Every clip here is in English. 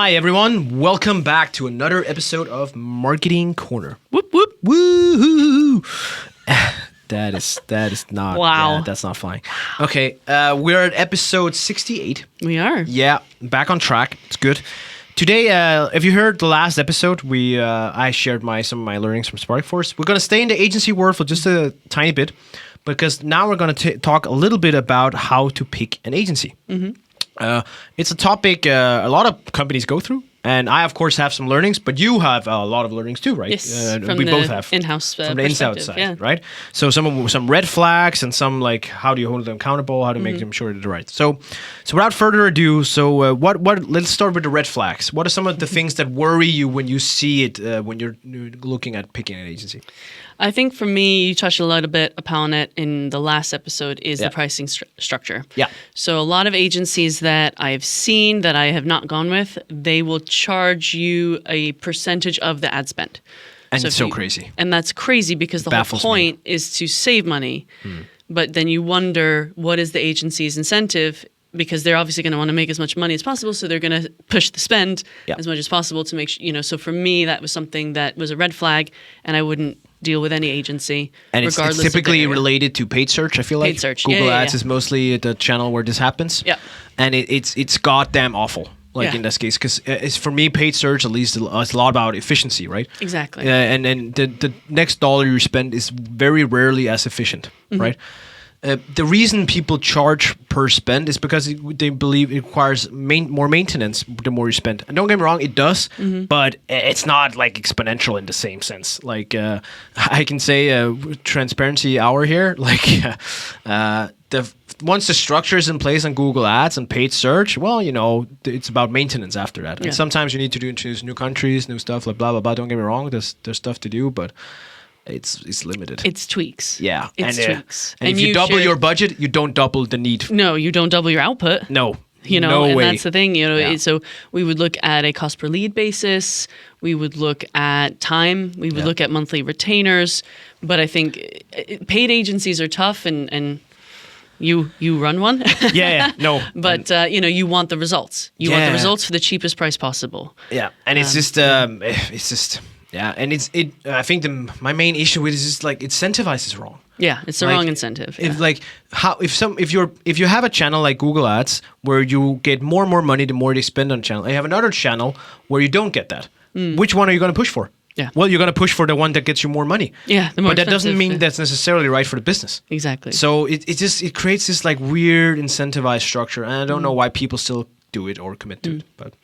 Hi everyone, welcome back to another episode of Marketing Corner. Whoop whoop. Woo! That is not. Wow. Yeah, that's not flying. Okay, we're at episode 68. We are. Yeah, back on track. It's good. Today, if you heard the last episode, I shared some of my learnings from Sparkforce. We're gonna stay in the agency world for just a tiny bit, because now we're gonna talk a little bit about how to pick an agency. Mm-hmm. It's a topic a lot of companies go through, and I of course have some learnings, but you have a lot of learnings too, right? Yes, we both have in-house from the inside side, yeah. right? So some red flags and some like how do you hold them accountable, how to make them sure they're right. So without further ado, let's start with the red flags. What are some of the things that worry you when you see it when you're looking at picking an agency? I think for me, you touched a little bit upon it in the last episode, is the pricing structure. Yeah. So a lot of agencies that I've seen that I have not gone with, they will charge you a percentage of the ad spend. And it's so crazy. And that's crazy because the whole point is to save money. But then you wonder, what is the agency's incentive? Because they're obviously going to want to make as much money as possible, so they're going to push the spend as much as possible to make sure, so for me, that was something that was a red flag, and I wouldn't deal with any agency, and regardless it's typically of related to paid search, I feel like. Paid search, Google yeah, Ads is mostly the channel where this happens. Yeah. And it's goddamn awful, in this case, because it's, for me, paid search, at least, it's a lot about efficiency, right? Exactly. And the next dollar you spend is very rarely as efficient, right? The reason people charge per spend is because they believe it requires more maintenance the more you spend. And don't get me wrong, it does, but it's not like exponential in the same sense. Like I can say transparency hour here. Like once the structure is in place on Google Ads and paid search, well, it's about maintenance after that. And sometimes you need to introduce new countries, new stuff, like blah blah blah. Don't get me wrong, there's stuff to do, but it's limited. It's tweaks. Yeah. It's tweaks. And if you double your budget, you don't double the need. No, you don't double your output. No. No way. That's the thing, So we would look at a cost per lead basis. We would look at time. We would look at monthly retainers. But I think paid agencies are tough, and you run one. No. But you want the results. You want the results for the cheapest price possible. Yeah, and it's just yeah, and I think my main issue with it is just like incentivizes wrong. Yeah, it's the wrong incentive. If if you have a channel like Google Ads where you get more and more money the more they spend on channel, and you have another channel where you don't get that, which one are you going to push for? Yeah. Well, you're going to push for the one that gets you more money. Yeah, the more but that doesn't expensive, mean that's necessarily right for the business. Exactly. So it creates this like weird incentivized structure, and I don't know why people still do it or commit to it, but.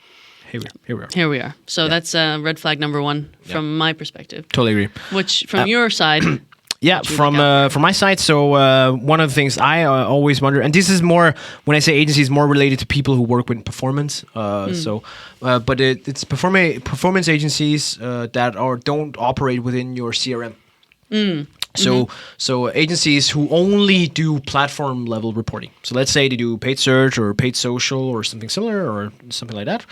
Here we are. So that's red flag number one from my perspective. Totally agree. Which, from your side... Yeah, from my side. So one of the things I always wonder, and this is more, when I say agencies, more related to people who work with performance. But it's performance agencies that don't operate within your CRM. So agencies who only do platform level reporting. So let's say they do paid search or paid social or something similar or something like that.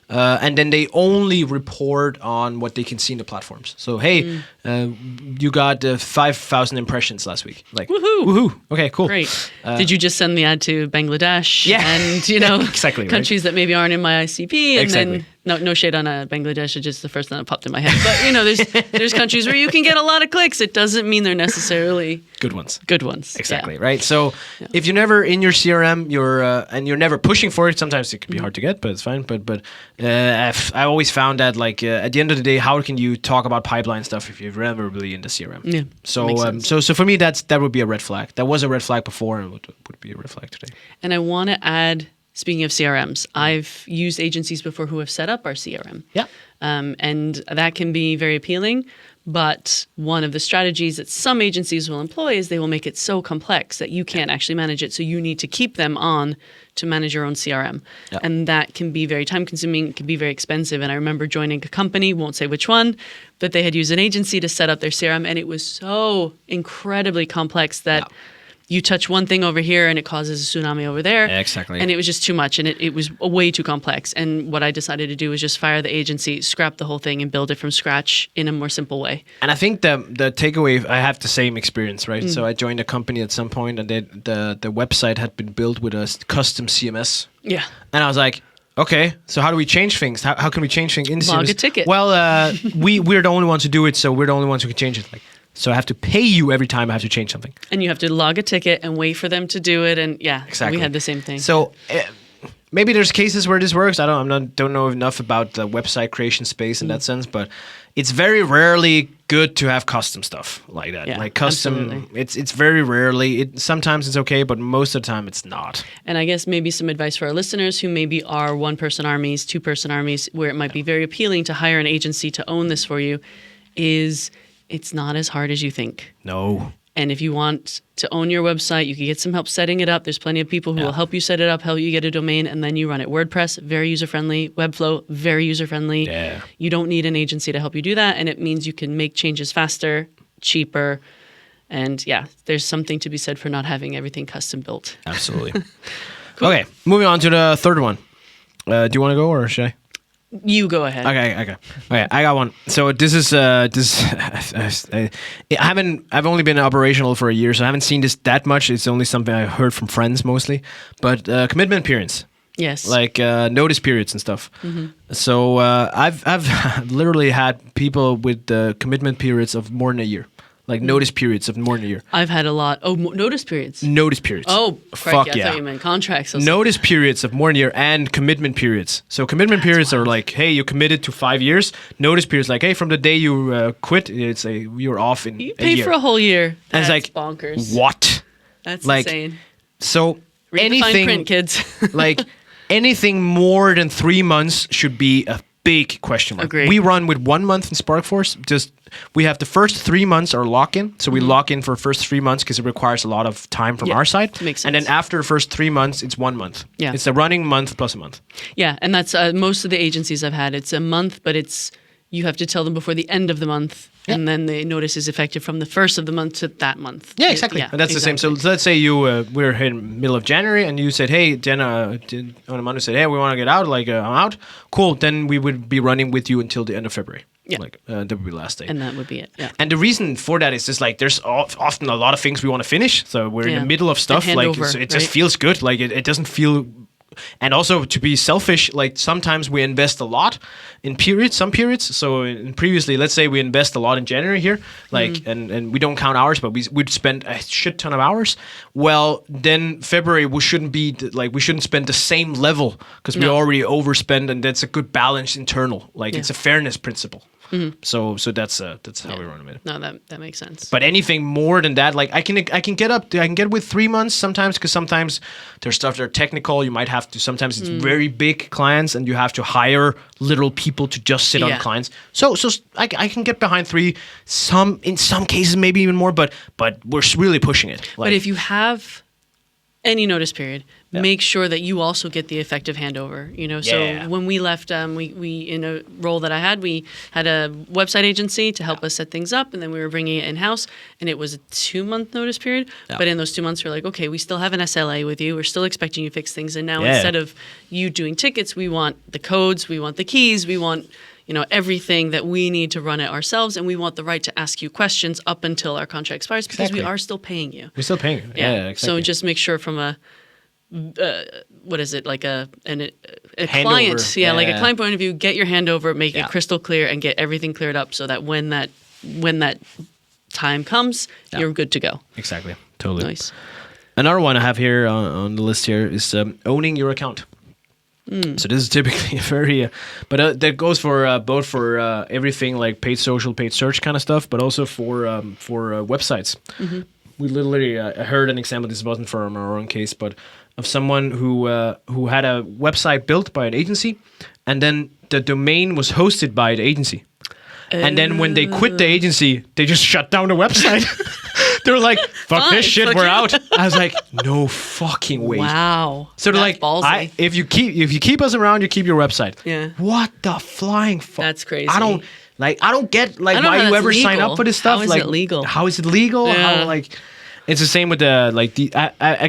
And then they only report on what they can see in the platforms. So, hey, you got 5,000 impressions last week. Like, woohoo! Okay, cool. Great. Did you just send the ad to Bangladesh? Yeah. And, exactly, countries that maybe aren't in my ICP. And then, no shade on Bangladesh, it's just the first thing that popped in my head. But, there's countries where you can get a lot of clicks. It doesn't mean they're necessily... Good ones. Exactly, right? So if you're never in your CRM, and you're never pushing for it, sometimes it can be hard to get, but it's fine. But I always found that, like, at the end of the day, how can you talk about pipeline stuff if you're never really in the CRM? Yeah. So for me, that would be a red flag. That was a red flag before, and would be a red flag today. And I want to add, speaking of CRMs, I've used agencies before who have set up our CRM. Yeah. And that can be very appealing. But one of the strategies that some agencies will employ is they will make it so complex that you can't actually manage it. So you need to keep them on to manage your own CRM. Yeah. And that can be very time consuming, can be very expensive. And I remember joining a company, won't say which one, but they had used an agency to set up their CRM. And it was so incredibly complex that you touch one thing over here and it causes a tsunami over there. Yeah, exactly. And it was just too much, and it was way too complex. And what I decided to do was just fire the agency, scrap the whole thing, and build it from scratch in a more simple way. And I think the takeaway, I have the same experience, right? So I joined a company at some point, and the website had been built with a custom CMS. Yeah. And I was like, Okay, so how do we change things? How can we change things? Log a ticket. Well, we're the only ones who do it, so we're the only ones who can change it. Like, so I have to pay you every time I have to change something. And you have to log a ticket and wait for them to do it. And yeah, Exactly. we had the same thing. So maybe there's cases where this works. Don't know enough about the website creation space in that sense, but it's very rarely good to have custom stuff like that. Yeah, like custom, absolutely. it's very rarely. Sometimes it's okay, but most of the time it's not. And I guess maybe some advice for our listeners who maybe are one-person armies, two-person armies, where it might be very appealing to hire an agency to own this for you, is it's not as hard as you think. No. And if you want to own your website, you can get some help setting it up. There's plenty of people who will help you set it up, help you get a domain, and then you run it. WordPress, very user-friendly. Webflow, very user-friendly. Yeah. You don't need an agency to help you do that, and it means you can make changes faster, cheaper, and yeah, there's something to be said for not having everything custom built. Absolutely. Okay, moving on to the third one. Do you want to go or should I? You go ahead. Okay. I got one. So this is I've only been operational for a year, so I haven't seen this that much. It's only something I heard from friends mostly. But commitment periods, Yes. like notice periods and stuff. So I've literally had people with commitment periods of more than a year, like notice periods of more than a year. I've had a lot. Oh, notice periods. Notice periods. Oh, fuck crikey, I yeah. thought you meant contracts. Notice periods of more than a year and commitment periods. So commitment periods are like, hey, you committed to 5 years. Notice periods like, hey, from the day you quit, it's you're off in You a pay year. for a whole year. And That's it's like, bonkers. what? That's like, insane. So Read the fine anything print, kids. like anything more than 3 months should be a big question mark. Agreed. We run with 1 month in SparkForce. Just we have the first 3 months are lock-in, so we lock in for first 3 months because it requires a lot of time from Yeah, our side. makes And then sense. after the first 3 months, it's 1 month. Yeah. It's a running month plus a month. Yeah, and that's most of the agencies I've had. It's a month, but it's you have to tell them before the end of the month, and then the notice is effective from the first of the month to that month. Yeah, exactly. And that's the same. So let's say you we're here in middle of January, and you said, "Hey, Jenna," on a Monday said, "Hey, we want to get out. Like, I'm out. Cool. Then we would be running with you until the end of February. Yeah. Like that would be the last day. and that would be it. Yeah. And the reason for that is just like there's often a lot of things we want to finish. So we're in Yeah. the middle of stuff. The Like handover, so it just right? feels good. Like it doesn't feel. And also to be selfish, like sometimes we invest a lot in periods, some periods. So previously, let's say we invest a lot in January here, like, Mm-hmm. and we don't count hours, but we'd spend a shit ton of hours. Well, then February we shouldn't be like we shouldn't spend the same level because we No. already overspend, and that's a good balance internal. Like Yeah. Mm-hmm. it's a fairness principle. So that's how we run it. No, that makes sense. But anything more than that, like I can get with 3 months sometimes because sometimes there's stuff that are technical. You might have to. Sometimes it's very big clients, and you have to hire little people to just sit on Yeah. clients. So I can get behind 3. In some cases maybe even more, but we're really pushing it. Like, But if you have any notice period, make sure that you also get the effective handover. Yeah. So when we left, we in a role that I had, we had a website agency to help us set things up, and then we were bringing it in house, and it was a 2-month notice period. Yeah. But in those 2 months, we're like, okay, we still have an SLA with you. We're still expecting you to fix things, and now Yeah. instead of you doing tickets, we want the codes, we want the keys, we want everything that we need to run it ourselves, and we want the right to ask you questions up until our contract expires because Exactly. we are still paying you. we're still paying. Yeah, exactly. So just make sure from a what is it like a Handover. client? Yeah, like a Yeah. client point of view. Get your handover, make Yeah. it crystal clear, and get everything cleared up so that when that time comes, you're good to go. Exactly. Totally. Nice. Another one I have here on the list here is owning your account. So this is typically a very, but that goes for both for everything like paid social, paid search kind of stuff, but also for websites. We literally I heard an example. This wasn't from our own case, but of someone who had a website built by an agency, and then the domain was hosted by the agency. And then when they quit the agency, they just shut down the website. They were like, "Fuck Fine, this shit, fuck we're you." out." I was like, "No fucking way." Wow. So they're That's like, ballsy. if you keep us around, you keep your website. Yeah. What the flying fuck? That's crazy. I don't get like I don't know why how you that's ever sign legal. up for this stuff. How is like, it legal? How is it legal? Yeah. How like it's the same with the like the I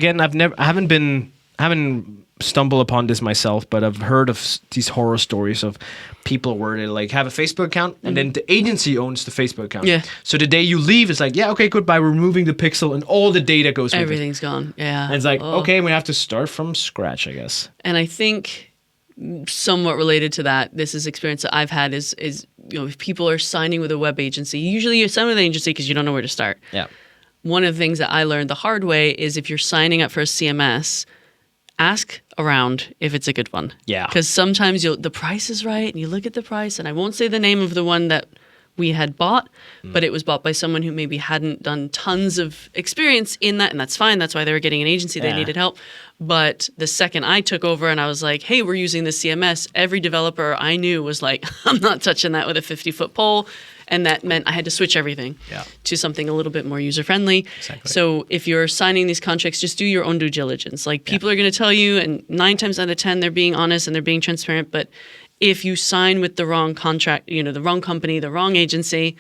haven't stumbled upon this myself, but I've heard of these horror stories of people where they like have a Facebook account and then the agency owns the Facebook account. Yeah. So the day you leave, it's like, yeah, okay, goodbye. We're removing the pixel and all the data goes with it. Everything's gone. Yeah. And it's like, Oh. okay, we have to start from scratch, I guess. And I think somewhat related to that, this is experience that I've had is if people are signing with a web agency, usually you sign with an agency because you don't know where to start. Yeah. One of the things that I learned the hard way is if you're signing up for a CMS, ask around if it's a good one. Yeah. Because sometimes the price is right and you look at the price, and I won't say the name of the one that we had bought, but it was bought by someone who maybe hadn't done tons of experience in that, and that's fine. That's why they were getting an agency. They needed help. But the second I took over and I was like, hey, we're using this CMS, every developer I knew was like, I'm not touching that with a 50-foot pole. And that meant I had to switch everything to something a little bit more user-friendly. Exactly. So if you're signing these contracts, just do your own due diligence. Like, people are going to tell you, and 9 times out of 10, they're being honest and they're being transparent. But if you sign with the wrong contract, the wrong company, the wrong agency,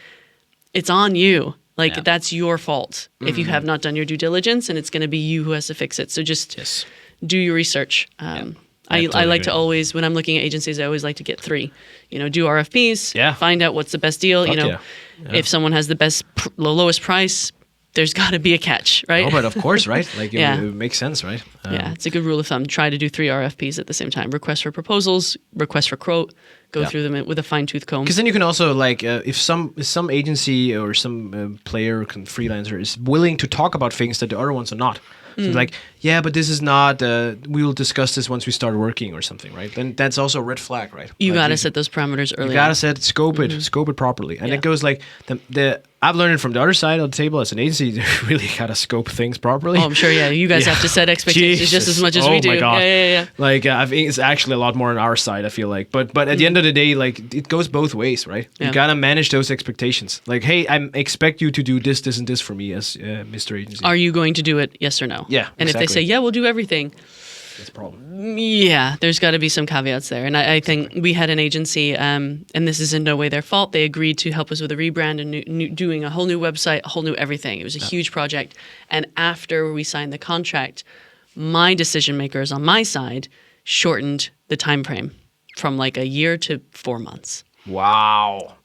it's on you. Like, that's your fault if you have not done your due diligence, and it's going to be you who has to fix it. So just do your research. I like to always, when I'm looking at agencies, I always like to get 3. Do RFPs, find out what's the best deal. If someone has the lowest price, there's got to be a catch, right? Oh, but of course, right? Like, it makes sense, right? It's a good rule of thumb. Try to do 3 RFPs at the same time. Request for proposals, request for quote, go through them with a fine-tooth comb. Because then you can also, like, if some agency or some player, freelancer is willing to talk about things that the other ones are not. So like, yeah, but this is not, we will discuss this once we start working or something, right? Then that's also a red flag, right? You got to set those parameters early. You got to scope it properly. And it goes like, I've learned it from the other side of the table as an agency. You really got to scope things properly. Oh, I'm sure, you guys have to set expectations just as much as we do. Oh my God. Yeah. Like, I think it's actually a lot more on our side, I feel like. But at the end of the day, like, it goes both ways, right? You got to manage those expectations. Like, hey, I expect you to do this, this, and this for me as Mr. Agency. Are you going to do it, yes or no? Yeah, And if they say, yeah, we'll do everything. That's a problem. Yeah, there's got to be some caveats there. And I think we had an agency, and this is in no way their fault. They agreed to help us with a rebrand and doing a whole new website, a whole new everything. It was a huge project. And after we signed the contract, my decision makers on my side shortened the time frame from like a year to 4 months. Wow.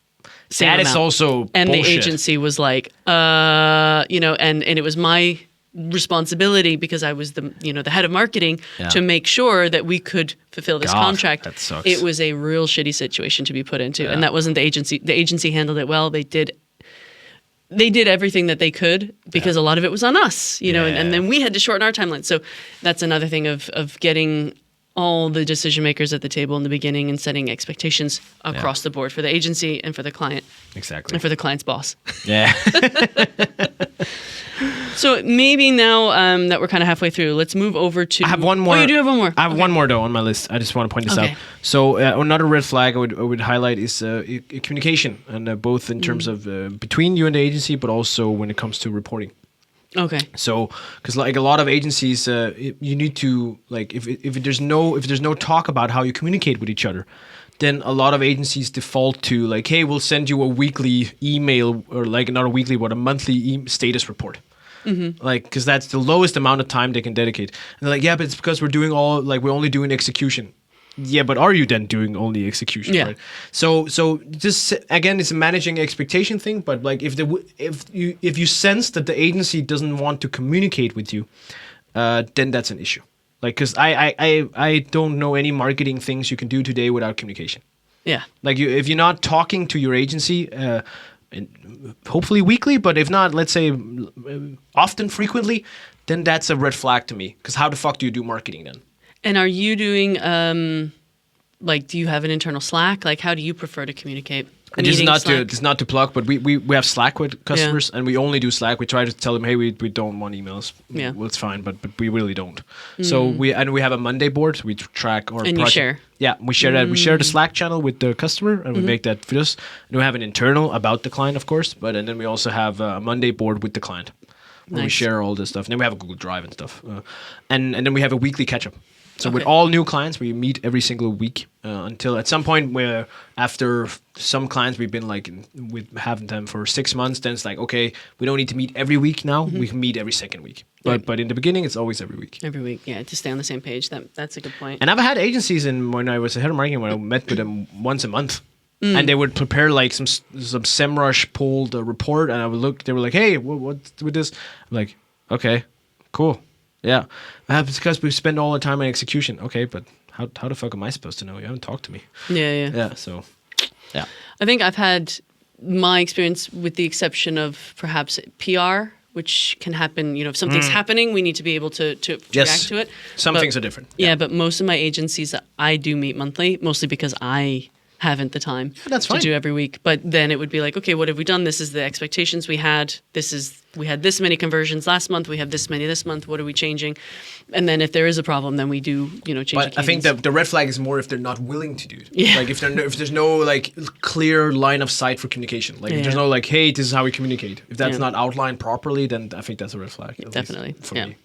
Same that amount. is also and bullshit. The agency was like, and it was my responsibility because I was the head of marketing to make sure that we could fulfill this contract. That sucks. It was a real shitty situation to be put into, and that wasn't the agency. The agency handled it well. They did everything that they could because a lot of it was on us, and then we had to shorten our timeline. So that's another thing of getting all the decision makers at the table in the beginning and setting expectations across the board for the agency and for the client. Exactly. And for the client's boss. Yeah. So maybe now that we're kind of halfway through, let's move over to... I have one more. Oh, you do have one more. I have one more, though, on my list. I just want to point this out. So another red flag I would highlight is communication, and both in terms of between you and the agency, but also when it comes to reporting. Okay. So, because like a lot of agencies, you need to, like, if there's no talk about how you communicate with each other, then a lot of agencies default to like, hey, we'll send you a weekly email, or like not a weekly, but a monthly status report. Like, because that's the lowest amount of time they can dedicate. And they're like, yeah, but it's because we're only doing execution. Yeah, but are you then doing only execution? Yeah. Right? So just again, it's a managing expectation thing. But like, if you sense that the agency doesn't want to communicate with you, then that's an issue. Like, because I don't know any marketing things you can do today without communication. Yeah. Like, if you're not talking to your agency, hopefully weekly, but if not, let's say often, frequently, then that's a red flag to me. Because how the fuck do you do marketing then? And are you doing, do you have an internal Slack? Like, how do you prefer to communicate? And this is not to plug, but we have Slack with customers, and we only do Slack. We try to tell them, hey, we don't want emails. Yeah. Well, it's fine, but we really don't. So we have a Monday board. We track our and project. You share. Yeah, we share that. We share the Slack channel with the customer, and we make that for us. And we have an internal about the client, of course, and then we also have a Monday board with the client, where we share all this stuff. And then we have a Google Drive and stuff, and then we have a weekly catch up. So with all new clients, we meet every single week until at some point where after some clients we've been like with having them for 6 months, then it's like, okay, we don't need to meet every week now. We can meet every second week. But in the beginning, it's always every week. Every week, yeah, to stay on the same page. That's a good point. And I've had agencies when I was the head of marketing, when I met with them once a month. And they would prepare like some SEMrush pulled report, and I would look. They were like, "Hey, what's with this?" I'm like, "Okay, cool, yeah." It's because we spend all the time on execution. Okay, but how the fuck am I supposed to know? You haven't talked to me. Yeah. Yeah. So, yeah. I think I've had my experience with the exception of perhaps PR, which can happen. You know, if something's happening, we need to be able to react to it. Some But- things are different. Yeah, but most of my agencies that I do meet monthly, mostly because I haven't the time that's to fine. do every week. But then it would be like, okay, what have we done? This is the expectations we had. We had this many conversions last month. We have this many this month. What are we changing? And then if there is a problem, then we do, change. But I think the red flag is more if they're not willing to do it. Yeah. Like if there's no like clear line of sight for communication. Like if there's Yeah. no like, hey, this is how we communicate. If that's Yeah. not outlined properly, then I think that's a red flag. at least Definitely. for Yeah. me.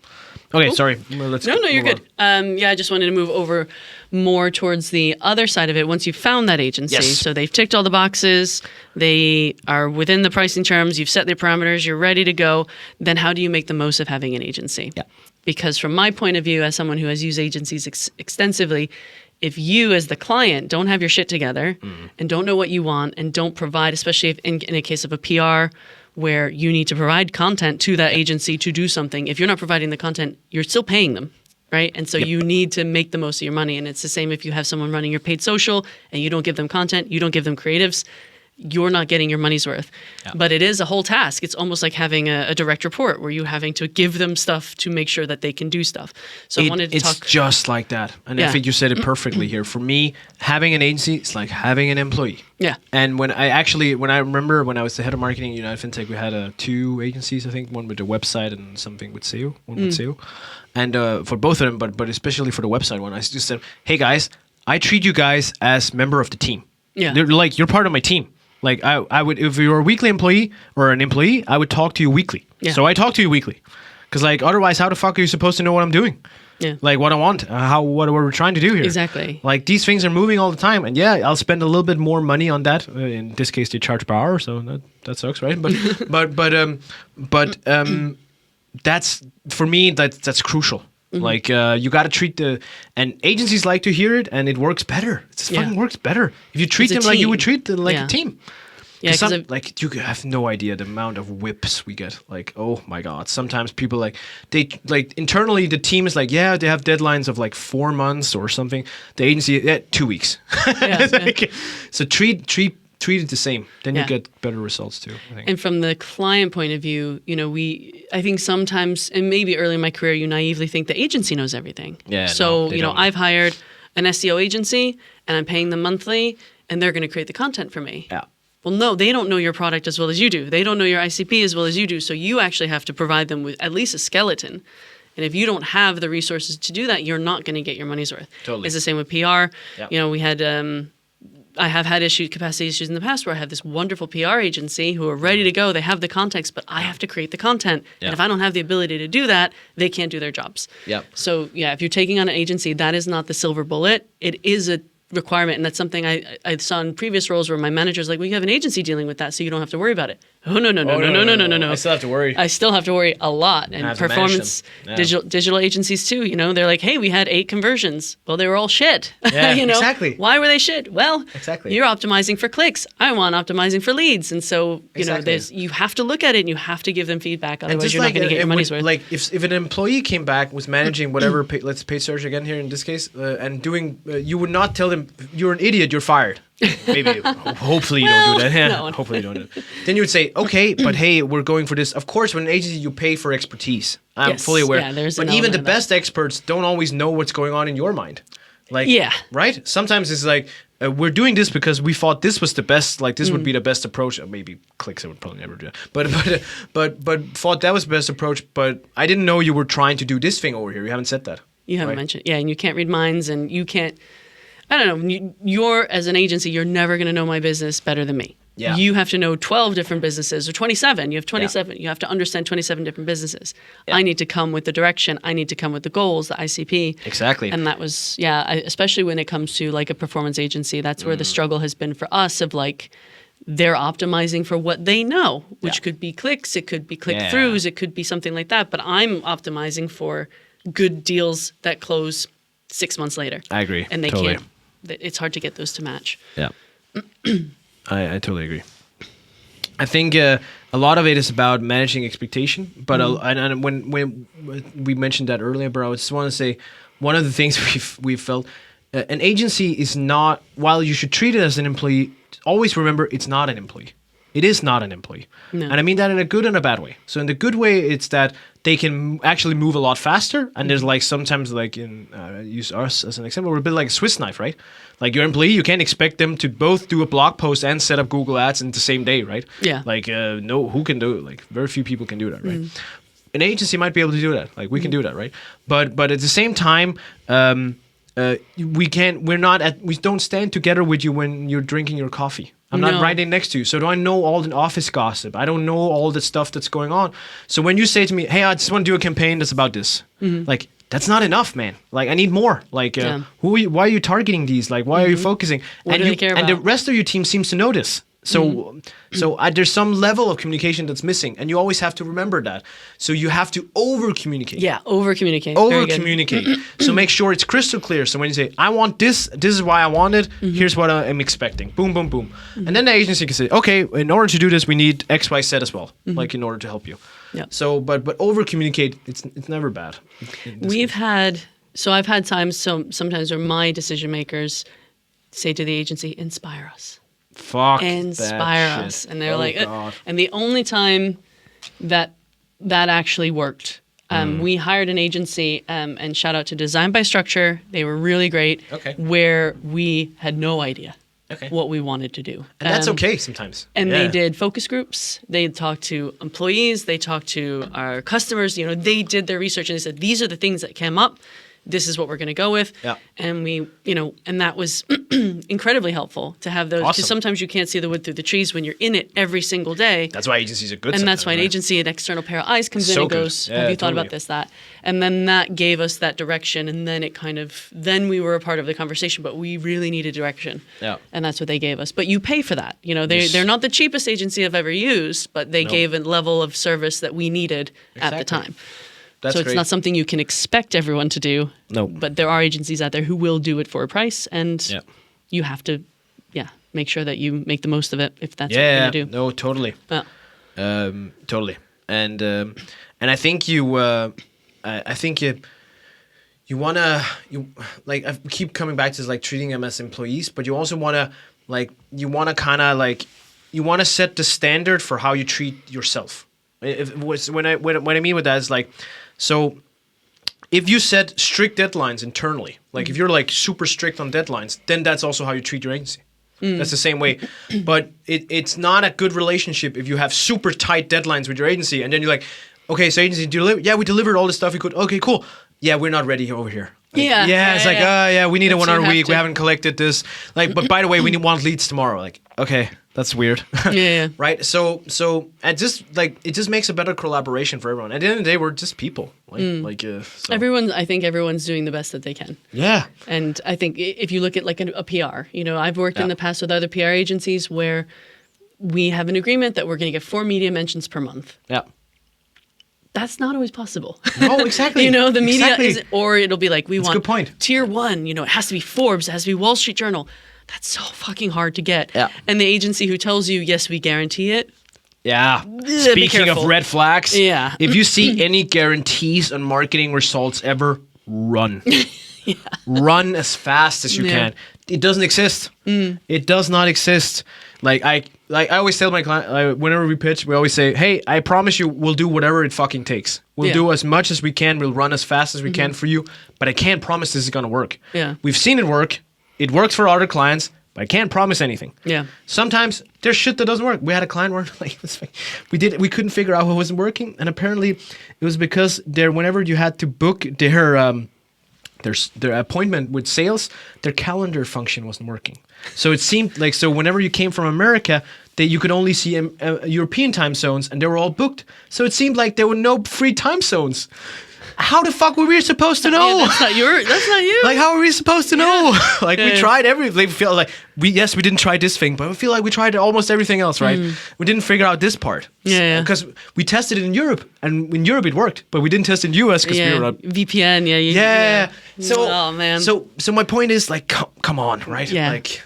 Okay, sorry. Well, let's No, you're move good. I just wanted to move over more towards the other side of it. Once you've found that agency, Yes. so they've ticked all the boxes, they are within the pricing terms, you've set their parameters, you're ready to go, then how do you make the most of having an agency? Yeah. Because from my point of view, as someone who has used agencies extensively, if you as the client don't have your shit together and don't know what you want and don't provide, especially if in a case of a PR where you need to provide content to that agency to do something, if you're not providing the content, you're still paying them, right? And so you need to make the most of your money. And it's the same if you have someone running your paid social and you don't give them content, you don't give them creatives, you're not getting your money's worth. Yeah. But it is a whole task. It's almost like having a direct report where you're having to give them stuff to make sure that they can do stuff. So I wanted to it's talk. just like that. And I Yeah. think you said it perfectly here. For me, having an agency is like having an employee. Yeah. And when I remember when I was the head of marketing at United FinTech, we had 2 agencies, I think, one with the website and something with SEO, one with SEO. And for both of them, but especially for the website one, I just said, hey guys, I treat you guys as member of the team. Yeah. They're like, you're part of my team. Like I would, if you're a weekly employee or an employee, I would talk to you weekly. Yeah. So I talk to you weekly. Because like otherwise, how the fuck are you supposed to know what I'm doing? Yeah. Like what I want, what we're trying to do here. Exactly. Like these things are moving all the time, and yeah, I'll spend a little bit more money on that. In this case, they charge per hour, so that sucks, right? But that's for me. That's crucial. Like you got to treat and agencies like to hear it, and it works better. It just fucking works better if you treat It's a them like you would team. treat them like Yeah. a team. Yeah, 'cause Like you have no idea the amount of whips we get. Like, oh my god! Sometimes people they internally the team is like, yeah, they have deadlines of like 4 months or something. The agency, 2 weeks. Yeah. So treat it the same. Then Yeah. you get better results too. I think. And from the client point of view, I think sometimes, and maybe early in my career, you naively think the agency knows everything. Yeah, So, no, they don't. I've hired an SEO agency and I'm paying them monthly and they're going to create the content for me. Yeah. Well, no, they don't know your product as well as you do. They don't know your ICP as well as you do. So you actually have to provide them with at least a skeleton. And if you don't have the resources to do that, you're not going to get your money's worth. Totally. It's the same with PR. Yeah. We had I have had capacity issues in the past where I have this wonderful PR agency who are ready to go. They have the context, but I have to create the content. Yeah. And if I don't have the ability to do that, they can't do their jobs. Yep. So if you're taking on an agency, that is not the silver bullet. It is a requirement, and that's something I saw in previous roles where my manager's like, well, you have an agency dealing with that, so you don't have to worry about it. Oh, no. I still have to worry. I still have to worry a lot. I And have to manage performance, them. Yeah. digital agencies too, they're like, hey, we had 8 conversions. Well, they were all shit. Yeah, exactly. Why were they shit? Well, Exactly. you're optimizing for clicks. I want optimizing for leads. And so, Exactly. you have to look at it and you have to give them feedback. And Otherwise, just you're not going to get your money's worth. Like if an employee came back was managing whatever let's paid search again here in this case and doing you would not tell them you're an idiot, you're fired. Maybe hopefully you don't do that. Yeah, no. hopefully you don't do it. Then you would say, okay, but hey, we're going for this. Of course, when an agency you pay for expertise. I'm Yes. fully aware. Yeah, there's but an even the element of that. best experts don't always know what's going on in your mind. Like Yeah. right? Sometimes it's like we're doing this because we thought this was the best. Like this would be the best approach. Maybe clicks I would probably never do that. But thought that was the best approach. But I didn't know you were trying to do this thing over here. You haven't said that. You haven't Right. mentioned, and you can't read minds, and you can't. I don't know. You're as an agency, you're never going to know my business better than me. Yeah. You have to know 12 different businesses or 27. You have 27. You have to understand 27 different businesses. Yeah. I need to come with the direction. I need to come with the goals, the ICP. Exactly. And that was, especially when it comes to like a performance agency, that's where the Mm. struggle has been for us of like, they're optimizing for what they know, which Yeah. could be clicks, it could be click-throughs, it could be something like that. But I'm optimizing for good deals that close 6 months later. I agree. And they Totally. can't. It's hard to get those to match. Yeah, I totally agree. I think a lot of it is about managing expectation. But and when we mentioned that earlier, bro, I just want to say one of the things we've felt an agency is not, while you should treat it as an employee, always remember it's not an employee. It is not an employee. No. And I mean that in a good and a bad way. So in the good way, it's that they can actually move a lot faster. And there's like sometimes like use us as an example, we're a bit like a Swiss knife, right? Like your employee, you can't expect them to both do a blog post and set up Google Ads in the same day, right? Yeah. Like no, who can do it? Like very few people can do that, right? An agency might be able to do that. Like we can do that, right? But at the same time, we don't stand together with you when you're drinking your coffee. I'm not right in next to you, so do I know all the office gossip? I don't know all the stuff that's going on. So when you say to me, "Hey, I just want to do a campaign that's about this," like that's not enough, man. Like I need more. Like why are you targeting these? Like why are you focusing? What do they care and the about? rest of your team seems to know this. So there's some level of communication that's missing, and you always have to remember that. So you have to over communicate. Yeah, over communicate. Over communicate. So make sure it's crystal clear. So when you say, I want this, this is why I want it, here's what I'm expecting. Boom, boom, boom. And then the agency can say, okay, in order to do this, we need X, Y, Z as well, like in order to help you. Yeah. So, but over communicate, it's never bad. I've had times, sometimes where my decision makers say to the agency, inspire us. Fuck Inspire that us. shit. And they're like, God. and the only time that actually worked, we hired an agency, and shout out to Design by Structure. They were really great. Okay. Where we had no idea Okay. what we wanted to do. And that's okay sometimes. And Yeah. they did focus groups. They talked to employees. They talked to our customers. They did their research and they said, these are the things that came up. This is what we're going to go with. Yeah. And we, and that was incredibly helpful to have those. Because Awesome. sometimes you can't see the wood through the trees when you're in it every single day. That's why agencies are good. And that's sometimes, why an right? agency, an external pair of eyes comes in So and good. goes, Yeah, have you thought totally. about this, that? And then that gave us that direction. And then then we were a part of the conversation, but we really needed direction. Yeah. And that's what they gave us. But you pay for that. Yes. They're not the cheapest agency I've ever used, but they gave a level of service that we needed at the Exactly. time. That's So it's great. not something you can expect everyone to do. No. But there are agencies out there who will do it for a price, and Yeah. you have to, make sure that you make the most of it if that's what Yeah, you're going to do. no, totally. Yeah. Totally. And I think you wanna like I keep coming back to this, like treating them as employees, but you also wanna set the standard for how you treat yourself. What I mean with that is like, so if you set strict deadlines internally, like if you're like super strict on deadlines, then that's also how you treat your agency. That's the same way. But it's not a good relationship if you have super tight deadlines with your agency and then you're like, okay, so agency, we delivered all the stuff we could. Okay, cool. Yeah, we're not ready over here. Like, it's like, we need it That's 1 hour a you have week. We to. haven't collected this. Like, but by the way, we want leads tomorrow. Like, okay, that's weird. Yeah. Right. So it just makes a better collaboration for everyone. At the end of the day, we're just people. So. I think everyone's doing the best that they can. Yeah. And I think if you look at like a PR, I've worked in the past with other PR agencies where we have an agreement that we're going to get 4 media mentions per month. Yeah. That's not always possible. No, exactly. The media Exactly. is, or it'll be like, we That's a want good point. tier 1, it has to be Forbes, it has to be Wall Street Journal. That's so fucking hard to get. Yeah. And the agency who tells you, yes, we guarantee it. Yeah. Be Speaking of careful. red flags, Yeah. if you see any guarantees on marketing results ever, run. Run as fast as you Yeah. can. It doesn't exist. It does not exist. I always tell my client, whenever we pitch, we always say, hey, I promise you we'll do whatever it fucking takes. We'll do as much as we can. We'll run as fast as we can for you. But I can't promise this is going to work. Yeah. We've seen it work. It works for other clients, but I can't promise anything. Yeah. Sometimes there's shit that doesn't work. We had a client where we couldn't figure out what wasn't working, and apparently it was because whenever you had to book their appointment with sales, their calendar function wasn't working. So it seemed like whenever you came from America, that you could only see European time zones, and they were all booked. So it seemed like there were no free time zones. How the fuck were we supposed to know? Yeah, that's not you. Like, how are we supposed to know? We Yeah. tried everything. We feel like we didn't try this thing, but we feel like we tried almost everything else, right? We didn't figure out this part. Yeah. Because we tested it in Europe, and in Europe it worked, but we didn't test in US because we were not. VPN, Yeah. So, oh man. So my point is, like, come on, right? Yeah. Like,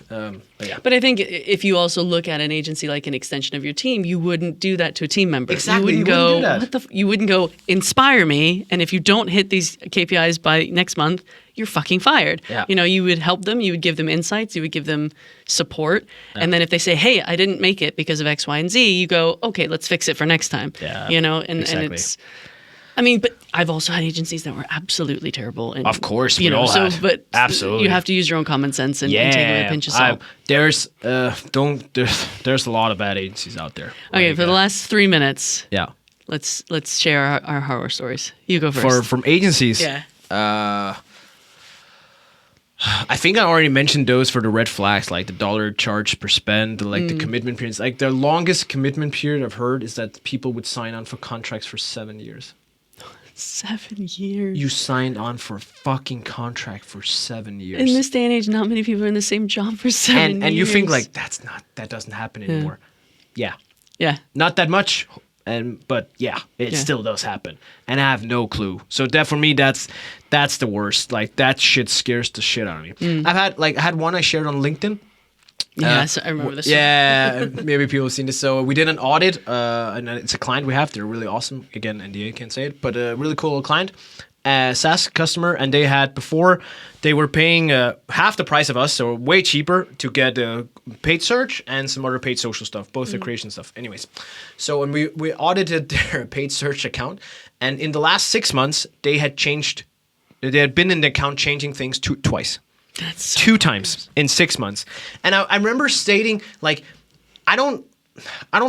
yeah. But I think if you also look at an agency like an extension of your team, you wouldn't do that to a team member. Exactly, You you wouldn't wouldn't go, do that. you wouldn't go, inspire me, and if you don't hit these KPIs by next month, you're fucking fired. Yeah. You know, you would help them, you would give them insights, you would give them support. And then if they say, hey, I didn't make it because of X, Y, and Z, you go, okay, let's fix it for next time. Yeah, You know, and exactly. it's, I mean, but I've also had agencies that were absolutely terrible. And, Of course, you we know, all so, had. but Absolutely. you have to use your own common sense and take it with a pinch of salt. There's a lot of bad agencies out there. Okay, Like, for the last 3 minutes, yeah, let's share our horror stories. You go first. from agencies. Yeah. I think I already mentioned those for the red flags, like the dollar charge per spend, like the commitment periods. Like the longest commitment period I've heard is that people would sign on for contracts for 7 years. 7 years. You signed on for a fucking contract for 7 years. In this day and age, not many people are in the same job for 7 years. and you think like that doesn't happen anymore. Yeah. Yeah. Not that much, but yeah, it still does happen, and I have no clue. So that for me, that's the worst. Like that shit scares the shit out of me. I had one I shared on LinkedIn. Yes, I remember this. Yeah, maybe people have seen this. So we did an audit, and it's a client we have. They're really awesome. Again, NDA can't say it, but a really cool client, SaaS customer, and they had before they were paying half the price of us, so way cheaper to get paid search and some other paid social stuff, both the creation stuff. Anyways, so when we audited their paid search account, and in the last 6 months they had changed. They had been in the account changing things twice. That's so 2 times in 6 months. And I remember stating, like, I don't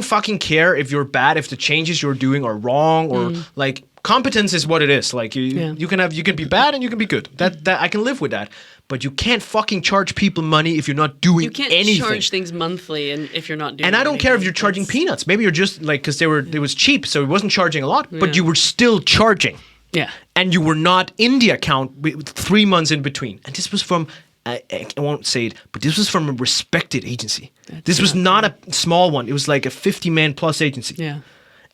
fucking care if you're bad, if the changes you're doing are wrong, or like competence is what it is. Like you can be bad and you can be good. That I can live with that. But you can't fucking charge people money if you're not doing You can't anything. charge things monthly, and if you're not doing. And I don't care if anything. you're charging peanuts. Maybe you're just like, because it was cheap, so it wasn't charging a lot, but you were still charging. Yeah. And you were not in the account with 3 months in between. And this was from, I won't say it, but this was from a respected agency. This was not a small one. It was like a 50-man plus agency. Yeah.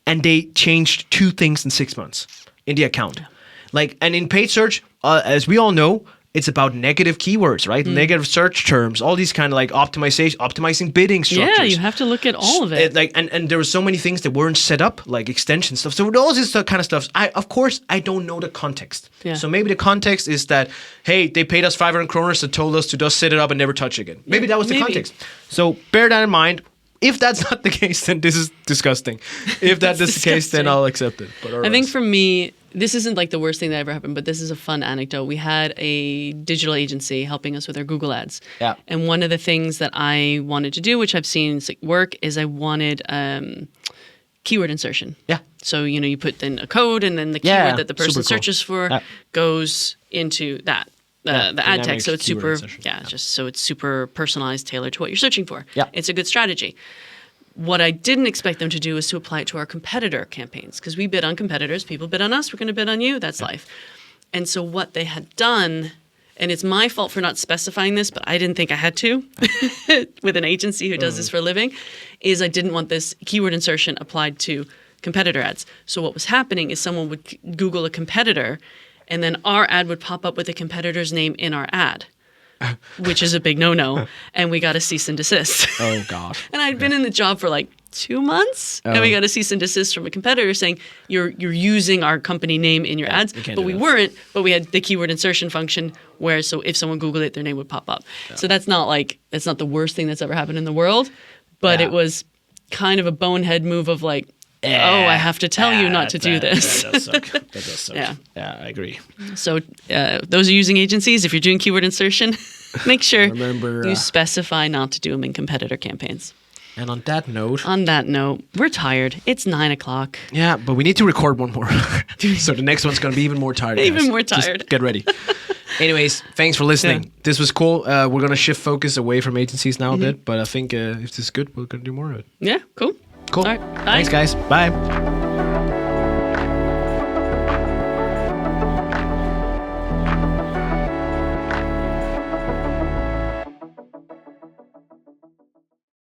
And they changed 2 things in 6 months in the account. Like, and in paid search, as we all know, it's about negative keywords, right? Negative search terms, all these kind of like optimizing bidding structures. Yeah, you have to look at all of it. Like, and there were so many things that weren't set up, like extension stuff. So all this kind of stuff, of course, I don't know the context. Yeah. So maybe the context is that, hey, they paid us 500 kroners and told us to just set it up and never touch it again. Maybe that was the context. So bear that in mind. If that's not the case, then this is disgusting. If that is the case, then I'll accept it. But I think for me, this isn't like the worst thing that ever happened, but this is a fun anecdote. We had a digital agency helping us with our Google ads. Yeah. And one of the things that I wanted to do, which I've seen work, is I wanted keyword insertion. Yeah. So, you put in a code, and then the keyword that the person super cool. searches for goes into that. The ad text, so it's super, insertion. just so it's super personalized, tailored to what you're searching for. Yeah. It's a good strategy. What I didn't expect them to do is to apply it to our competitor campaigns, because we bid on competitors, people bid on us, we're going to bid on you, that's life. And so what they had done, and it's my fault for not specifying this, but I didn't think I had to with an agency who does this for a living, is I didn't want this keyword insertion applied to competitor ads. So what was happening is someone would Google a competitor, and then our ad would pop up with the competitor's name in our ad, which is a big no-no. And we got a cease and desist. Oh, God. And I'd been in the job for like 2 months, and we got a cease and desist from a competitor saying, you're using our company name in your ads. But we weren't, but we had the keyword insertion function where, so if someone Googled it, their name would pop up. So that's not the worst thing that's ever happened in the world, but it was kind of a bonehead move of like, oh, I have to tell you not to do this. That does suck. That does suck. Yeah. Yeah, I agree. So those are using agencies. If you're doing keyword insertion, make sure Remember, you specify not to do them in competitor campaigns. And on that note... On that note, we're tired. It's 9 o'clock. Yeah, but we need to record one more. So the next one's going to be even more tired. Even guys. more Just tired. get ready. Anyways, thanks for listening. Yeah. This was cool. We're going to shift focus away from agencies now a bit, but I think if this is good, we're going to do more of it. Yeah, cool. Cool. All right, bye. Thanks, guys. Bye.